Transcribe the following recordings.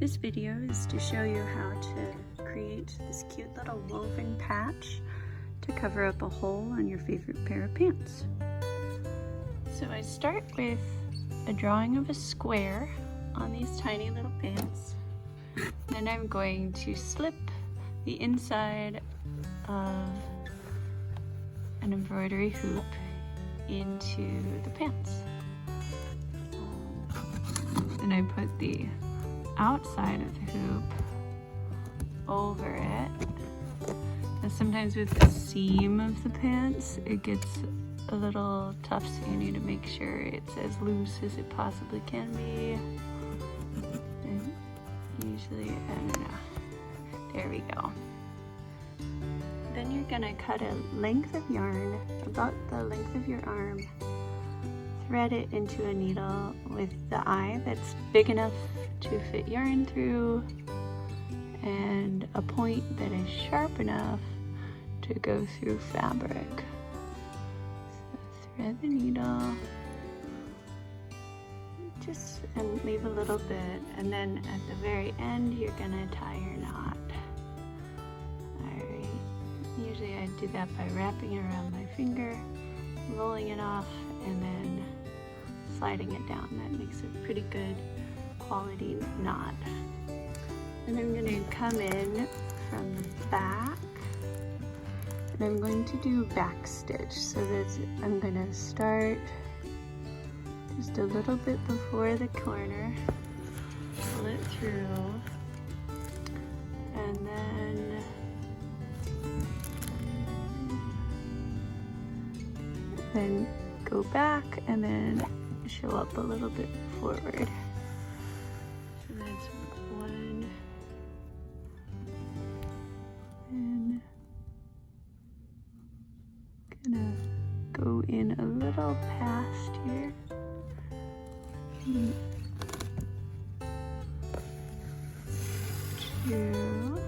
This video is to show you how to create this cute little woven patch to cover up a hole on your favorite pair of pants. So I start with a drawing of a square on these tiny little pants. Then I'm going to slip the inside of an embroidery hoop into the pants. Then I put the outside of the hoop over it. And sometimes with the seam of the pants, it gets a little tough, so you need to make sure it's as loose as it possibly can be. And usually, I don't know. There we go. Then you're gonna cut a length of yarn, about the length of your arm, thread it into a needle with the eye that's big enough to fit yarn through and a point that is sharp enough to go through fabric. So thread the needle, and leave a little bit, and then at the very end you're gonna tie your knot. Alright, usually I do that by wrapping it around my finger, rolling it off, and then sliding it down. That makes a pretty good quality knot. And I'm going to come in from the back, and I'm going to do back stitch. So I'm going to start just a little bit before the corner, pull it through, and then go back and then show up a little bit forward. So that's one, and gonna go in a little past here. Two.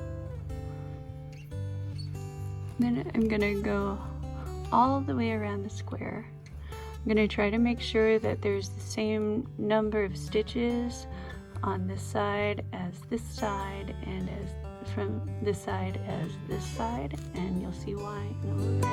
Then I'm gonna go all the way around the square. I'm gonna try to make sure that there's the same number of stitches on this side as this side, and as from this side as this side, and you'll see why in a little bit.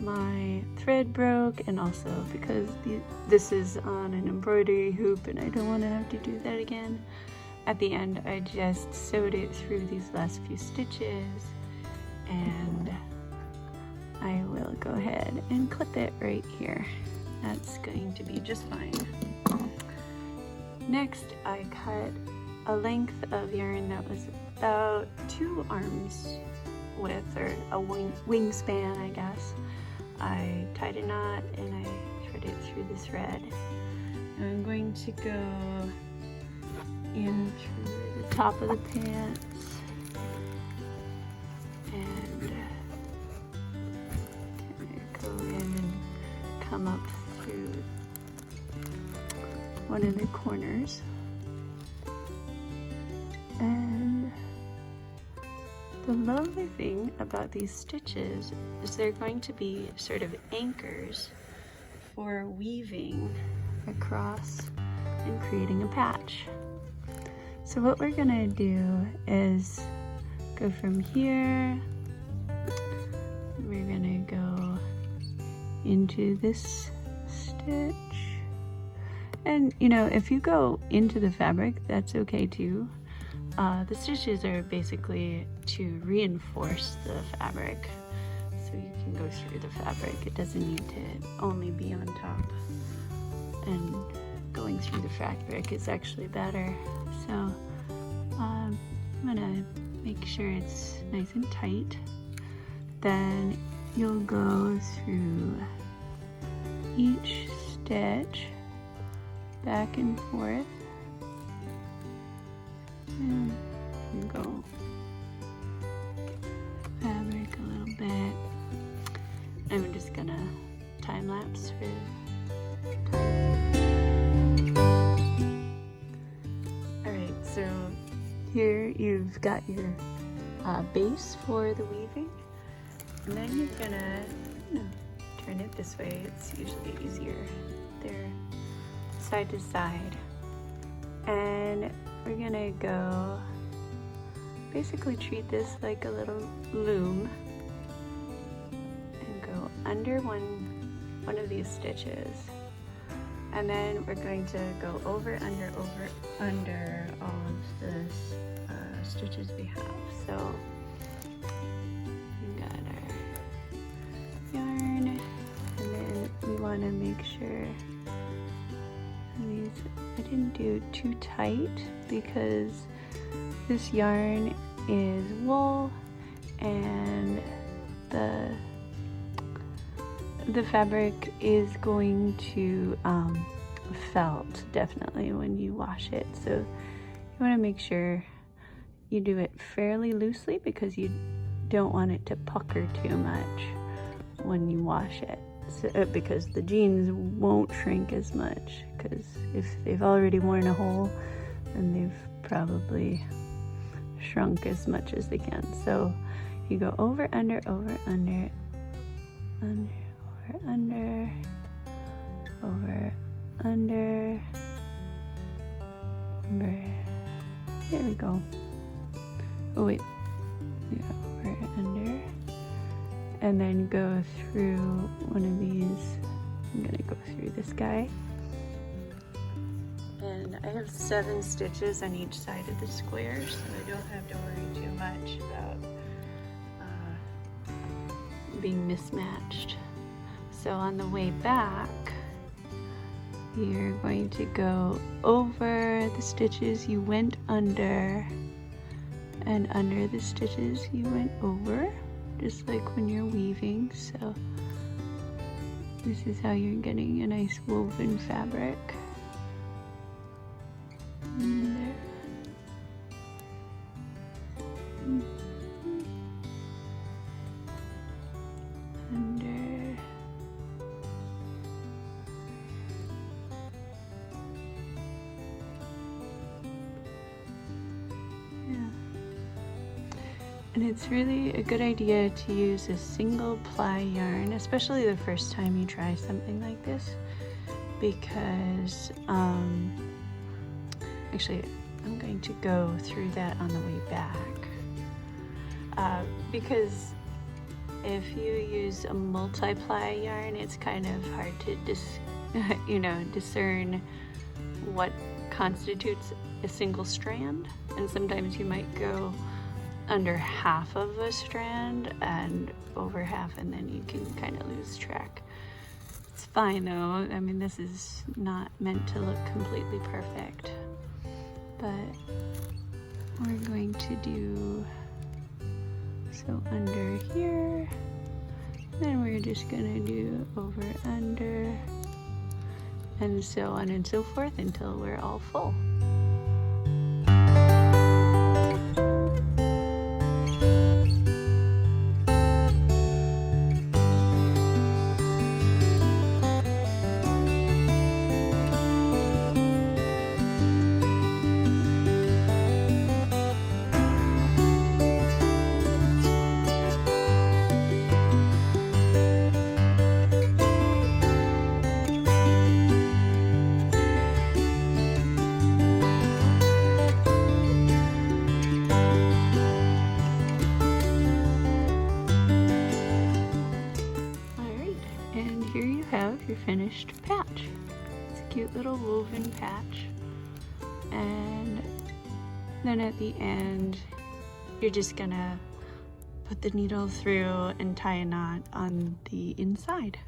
My thread broke, and also because this is on an embroidery hoop and I don't want to have to do that again, at the end I just sewed it through these last few stitches, and I will go ahead and clip it right here. That's going to be just fine. Next, I cut a length of yarn that was about 2 arms width, or a wingspan, I guess. I tied a knot and I threaded it through the thread. And I'm going to go in through the top of the pants and go in and come up through one of the corners. And the lovely thing about these stitches is they're going to be sort of anchors for weaving across and creating a patch. So what we're gonna do is go from here, we're gonna go into this stitch, and you know, if you go into the fabric, that's okay too. The stitches are basically to reinforce the fabric, so you can go through the fabric. It doesn't need to only be on top, and going through the fabric is actually better. So I'm gonna make sure it's nice and tight. Then you'll go through each stitch back and forth. And you go fabric a little bit. I'm just gonna time lapse for time. Alright, so here you've got your base for the weaving, and then you're gonna turn it this way. It's usually easier there, side to side, and we're gonna go basically treat this like a little loom and go under one of these stitches, and then we're going to go over under all of the stitches we have. So we got our yarn, and then we want to make sure these, I didn't do too tight because this yarn is wool, and the fabric is going to felt definitely when you wash it. So you want to make sure you do it fairly loosely because you don't want it to pucker too much when you wash it. So, because the jeans won't shrink as much, because if they've already worn a hole, then they've probably shrunk as much as they can. So you go over, under, over, under, under, over, under, over, under, over. There we go. Oh wait, yeah, over, under, and then go through one of these. I'm gonna go through this guy, and I have 7 stitches on each side of the square, so I don't have to worry too much about being mismatched. So on the way back, you're going to go over the stitches you went under, and under the stitches you went over, just like when you're weaving. So this is how you're getting a nice woven fabric. Under. Under. Yeah. And it's really a good idea to use a single ply yarn, especially the first time you try something like this, because actually I'm going to go through that on the way back, because if you use a multi-ply yarn, it's kind of hard to discern what constitutes a single strand, and sometimes you might go under half of a strand and over half, and then you can kind of lose track. It's fine though. I mean, this is not meant to look completely perfect, but we're going to do so under here, then we're just gonna do over, under, and so on and so forth until we're all full. Your finished patch. It's a cute little woven patch, and then at the end you're just gonna put the needle through and tie a knot on the inside.